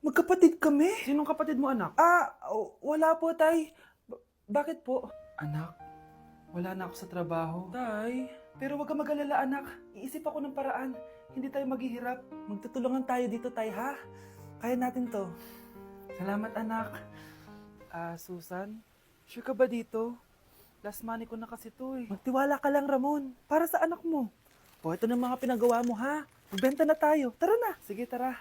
Magkapatid kami? Sinong kapatid mo, anak? Wala po, tay. Bakit po? Anak, wala na ako sa trabaho. Tay, pero wag ka mag-alala, anak. Iisip ako ng paraan. Hindi tayo maghihirap. Magtutulungan tayo dito, tay, ha? Kaya natin to. Salamat, anak. Susan, sure ka ba dito? Last money ko na kasi to eh. Magtiwala ka lang, Ramon. Para sa anak mo. O, ito na mga pinagawa mo, ha? Magbenta na tayo. Tara na. Sige, tara.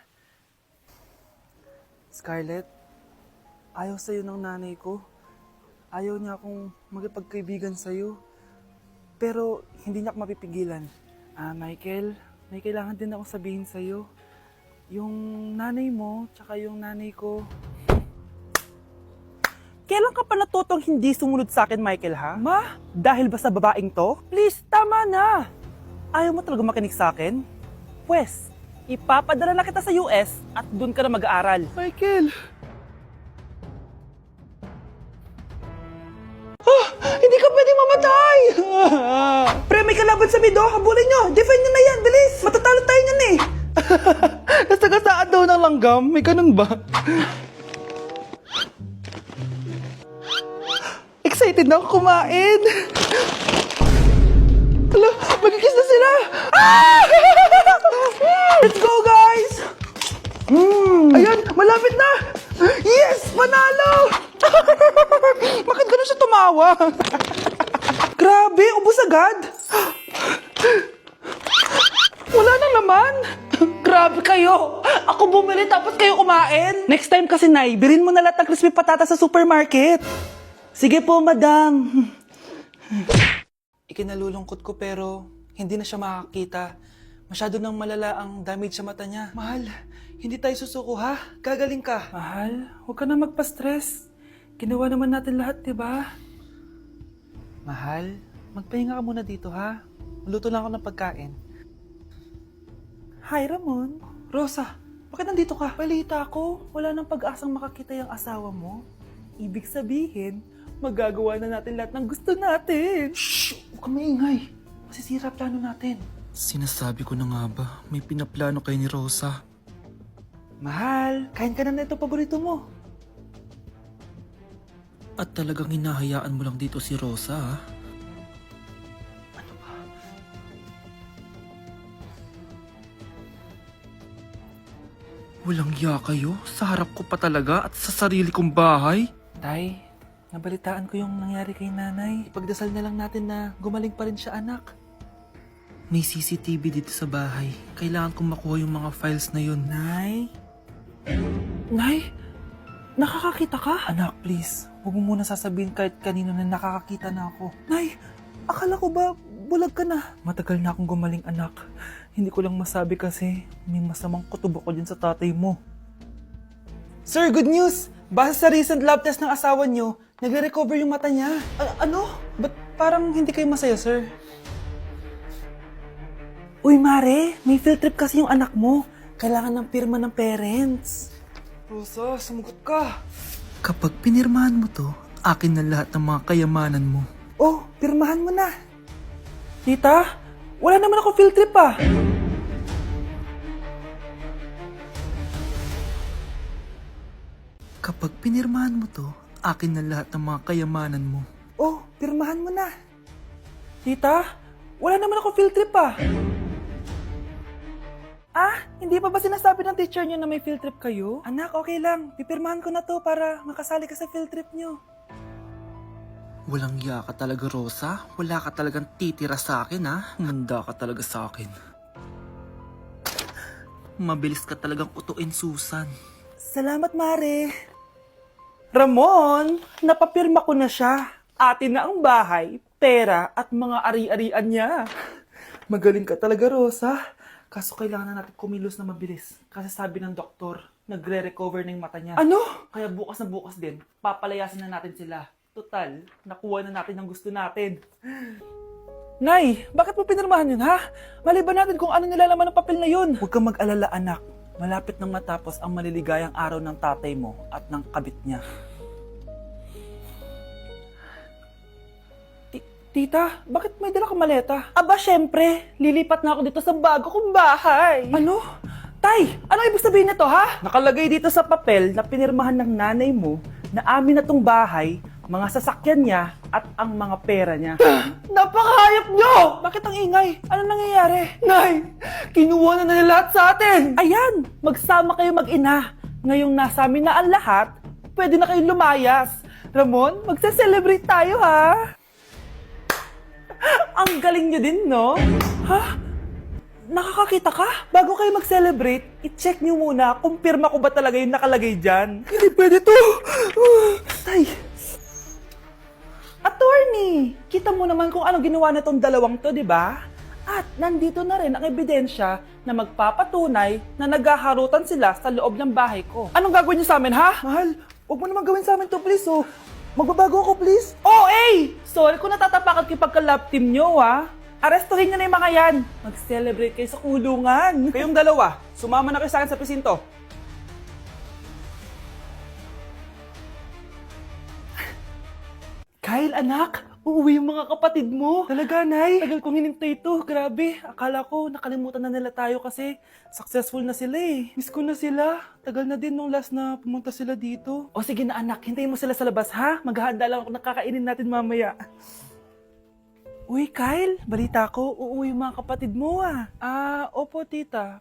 Scarlett, ayaw sa'yo ng nanay ko. Ayaw niya akong magipagkaibigan sa'yo. Pero hindi niya ako mapipigilan. Michael, may kailangan din akong sabihin sa'yo. Yung nanay mo, tsaka yung nanay ko. Kailan ka pa natutong hindi sumunod sa akin, Michael, ha? Ma, dahil ba sa babaeng to? Please, tama na! Ayaw mo talaga makinig sa akin? Pwes, ipapadala na kita sa US at doon ka na mag-aaral. Michael! Hindi ka pwedeng mamatay! Pre, may kalaban sa mido. Habulin nyo. Defend nyo na yan. Bilis. Matatalo tayo niyan eh. Nasagasaan daw ng langgam? May ganun ba? Excited na ako kumain! Hala, magkikis na sila! Let's go, guys! Ayan, malapit na! Yes! Panalo! Bakit ganun siya tumawa? Grabe, ubos agad. Wala na naman! Grabe kayo. Ako bumili tapos kayo kumain. Next time kasi, Nay, bilhin mo na lahat ng crispy patata sa supermarket. Sige po, madam. Ikinalulungkot ko pero hindi na siya makakita. Masyado nang malala ang damage sa mata niya. Mahal, hindi tayo susuko ha? Gagaling ka. Mahal, huwag ka na magpa-stress. Ginawa naman natin lahat, diba? Mahal, magpahinga ka muna dito ha? Maluto lang ako ng pagkain. Hi, Ramon. Rosa, bakit nandito ka? Balita ko, wala nang pag-asang makakita yung asawa mo. Ibig sabihin, magagawa na natin lahat ng gusto natin. Shh! Huwag kang maingay. Masisira plano natin. Sinasabi ko na nga ba, may pinaplano kay ni Rosa. Mahal, kain ka na nito paborito mo. At talagang hinahayaan mo lang dito si Rosa, ha? Ano ba? Walang ya kayo, sa harap ko pa talaga at sa sarili kong bahay. Tay, nabalitaan ko yung nangyari kay nanay. Ipagdasal na lang natin na gumaling pa rin siya, anak. May CCTV dito sa bahay. Kailangan kong makuha yung mga files na yun. Nay? Nay? Nakakakita ka? Anak, please. Huwag mo muna sasabihin kahit kanino na nakakakita na ako. Nay, akala ko ba bulag ka na? Matagal na akong gumaling, anak. Hindi ko lang masabi kasi may masamang kutubo ko dyan sa tatay mo. Sir, good news! Base sa recent lab test ng asawa niyo, nagre-recover yung mata niya. Ano? Ba't parang hindi kayo masaya, sir? Uy, Mare, may field trip kasi yung anak mo. Kailangan ng pirma ng parents. Rosa, sumagot ka. Kapag pinirmahan mo to, akin na lahat ng mga kayamanan mo. Oh, pirmahan mo na. Tita, wala naman ako field trip ah. Kapag pinirmahan mo to, akin na lahat ng mga kayamanan mo. Oh, pirmahan mo na. Tita, wala naman ako field trip ah. Hindi pa ba sinasabi ng teacher niyo na may field trip kayo? Anak, okay lang. Pipirmahan ko na to para makasali ka sa field trip niyo. Walang ya ka talaga, Rosa. Wala ka talagang titira sa akin, ha? Manda ka talaga sa akin. Mabilis ka talagang utuin, Susan. Salamat, Mare. Ramon, napapirma ko na siya. Atin na ang bahay, pera at mga ari-arian niya. Magaling ka talaga, Rosa. Kaso kailangan na natin kumilos na mabilis. Kasi sabi ng doktor, nagre-recover na yung mata niya. Ano? Kaya bukas na bukas din, papalayasin na natin sila. Total, nakuha na natin ang gusto natin. Nay, bakit mo pinirmahan yun, ha? Maliban natin kung ano nilalaman ng papel na yun. Huwag kang mag-alala, anak. Malapit nang matapos ang maliligayang araw ng tatay mo at ng kabit niya. Tita, bakit may dala kang maleta? Aba, syempre. Lilipat na ako dito sa bago kong bahay. Ano? Tay, ano ibig sabihin nito ha? Nakalagay dito sa papel na pinirmahan ng nanay mo na amin na tong bahay, mga sasakyan niya at ang mga pera niya. Napakahayop nyo! Bakit ang ingay? Ano nangyayari? Nay, kinuha na nila lahat sa atin! Ayan, magsama kayo mag-ina. Ngayong nasa amin na ang lahat, pwede na kayong lumayas. Ramon, magse-celebrate tayo ha! Ang galing nyo din, no? Ha? Nakakakita ka? Bago kayo mag-celebrate, i-check nyo muna kung pirma ko ba talaga yung nakalagay dyan. Hindi pwede to! Tay! Attorney! Kita mo naman kung ano ginawa na tong dalawang to, di ba? At nandito na rin ang ebidensya na magpapatunay na naghaharutan sila sa loob ng bahay ko. Anong gagawin nyo sa amin, ha? Mahal, huwag mo naman gawin sa amin to, please, oh. Magbabago ako, please. Oh, eh! Sorry kung natatapakan kayo pagka-love team nyo, ha? Arestuhin nyo na yung mga yan. Mag-celebrate kayo sa kulungan. Kayong dalawa, sumama na kayo sa akin sa presinto. Kyle, anak, uuwi yung mga kapatid mo. Talaga, Nay? Tagal kong hinintay ito. Grabe, akala ko nakalimutan na nila tayo kasi successful na sila eh. Miss ko na sila. Tagal na din nung last na pumunta sila dito. O sige na anak, hintayin mo sila sa labas ha. Maghahanda lang ako ng kakainin natin mamaya. Uy, Kyle, balita ko, uuwi yung mga kapatid mo ah. Opo tita.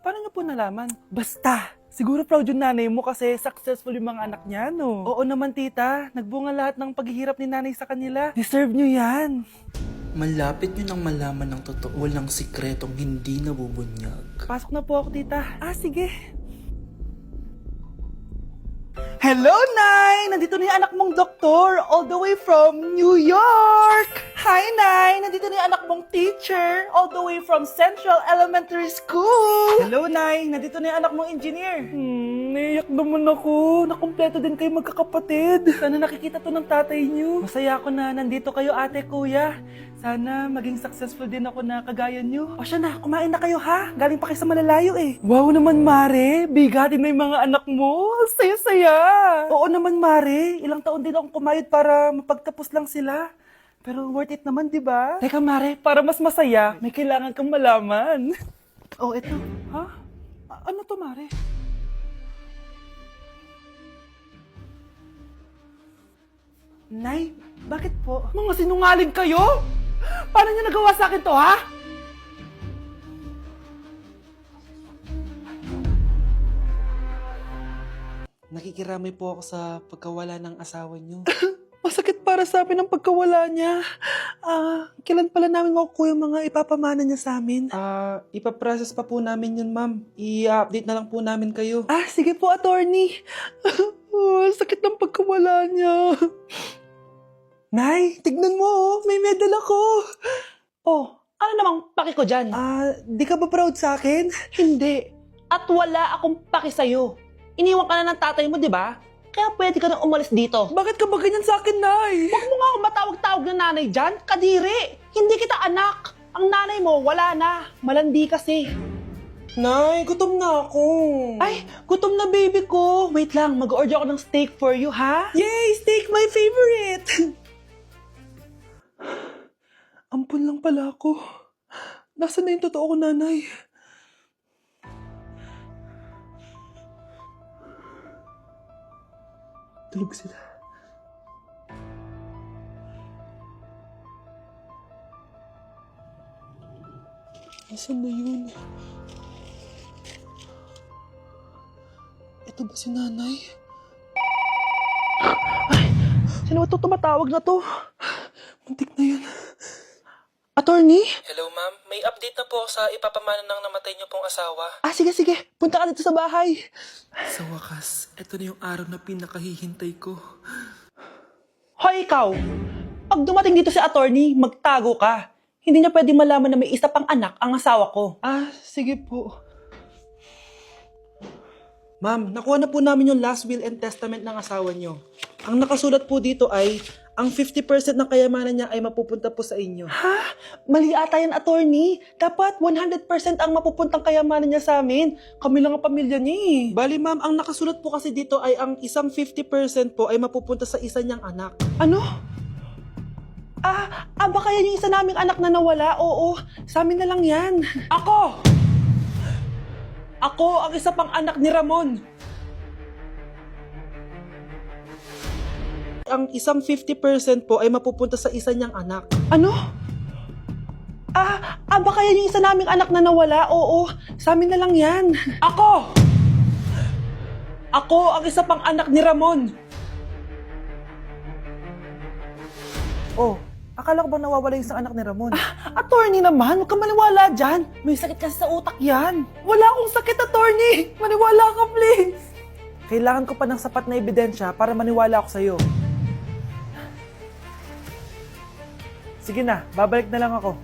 Paano niyo po nalaman? Basta! Siguro proud yung nanay mo kasi successful yung mga anak niya, no? Oo naman, tita. Nagbunga lahat ng paghihirap ni nanay sa kanila. Deserve nyo yan. Malapit nyo nang malaman ng totoo. Walang sikretong hindi nabubunyag. Pasok na po ako, tita. Sige. Hello, Nay! Nandito na yung anak mong doktor all the way from New York! Hi, Nay! Nandito na yung anak mong teacher all the way from Central Elementary School! Hello, Nay! Nandito na yung anak mong engineer! Naiyak naman ako. Nakumpleto din kayo magkakapatid. Sana nakikita to ng tatay niyo. Masaya ako na nandito kayo, ate, kuya. Sana maging successful din ako na kagaya niyo. O siya na, kumain na kayo ha. Galing pa kayo sa malalayo eh. Wow naman, Mare. Bigatin na yung mga anak mo. Saya-saya. Oo naman, Mare. Ilang taon din akong kumayod para mapagtapos lang sila. Pero worth it naman, di ba? Teka, Mare, para mas masaya, may kailangan kang malaman. Oh, eto. Ha? Ano to, Mare? Nay, bakit po? Mga sinungaling kayo? Paano niyo nagawa sa akin to, ha? Nakikiramay po ako sa pagkawala ng asawa nyo. Masakit para sa amin ang pagkawala niya. Kailan pala namin makukuha yung mga ipapamana niya sa amin? Ipaprocess pa po namin yun, ma'am. I-update na lang po namin kayo. Sige po, attorney. Sakit ng pagkawala niya. Nay, tignan mo, may medal ako. Ano namang paki ko dyan? Di ka ba proud sa akin? Hindi. At wala akong paki sa'yo. Iniwan ka na ng tatay mo, di ba? Kaya pwede ka nang umalis dito. Bakit ka ba ganyan sa akin, Nay? Huwag mo nga ako matawag-tawag na nanay dyan. Kadiri! Hindi kita anak. Ang nanay mo, wala na. Malandi kasi. Nay, gutom na ako. Ay, gutom na baby ko. Wait lang, mag-order ako ng steak for you, ha? Yay! Steak, my favorite! Ampun lang pala ako. Nasaan na yung totoo ko, nanay? Tulog sila. Nasaan na yun? Ito ba si nanay? Ay! Sino ba ito tumatawag na to? Muntik na yun. Attorney? Hello, ma'am. May update na po sa ipapamana ng namatay niyo pong asawa. Sige. Punta ka dito sa bahay. Sa wakas, ito na yung araw na pinakahihintay ko. Hoy, ikaw! Pag dumating dito si attorney, magtago ka. Hindi niya pwede malaman na may isa pang anak ang asawa ko. Sige po. Ma'am, nakuha na po namin yung last will and testament ng asawa niyo. Ang nakasulat po dito ay, ang 50% ng kayamanan niya ay mapupunta po sa inyo. Ha? Mali ata yan, attorney. Dapat 100% ang mapupuntang kayamanan niya sa amin. Kami lang ang pamilya niya eh. Bali ma'am, ang nakasulat po kasi dito ay ang isang 50% po ay mapupunta sa isa niyang anak. Ano? Baka yan yung isa naming anak na nawala? Oo, sa amin na lang yan. Ako ang isa pang anak ni Ramon. Ang isang 50% po ay mapupunta sa isa niyang anak. Ano? Baka yan yung isa naming anak na nawala? Oo, sa amin na lang yan. Ako ang isa pang anak ni Ramon. Oh, akala ko bang nawawala yung isang anak ni Ramon? Attorney naman, huwag ka maniwala dyan. May sakit kasi sa utak yan. Wala akong sakit, attorney. Maniwala ka, please. Kailangan ko pa ng sapat na ebidensya para maniwala ako sa'yo. Sige na, babalik na lang ako.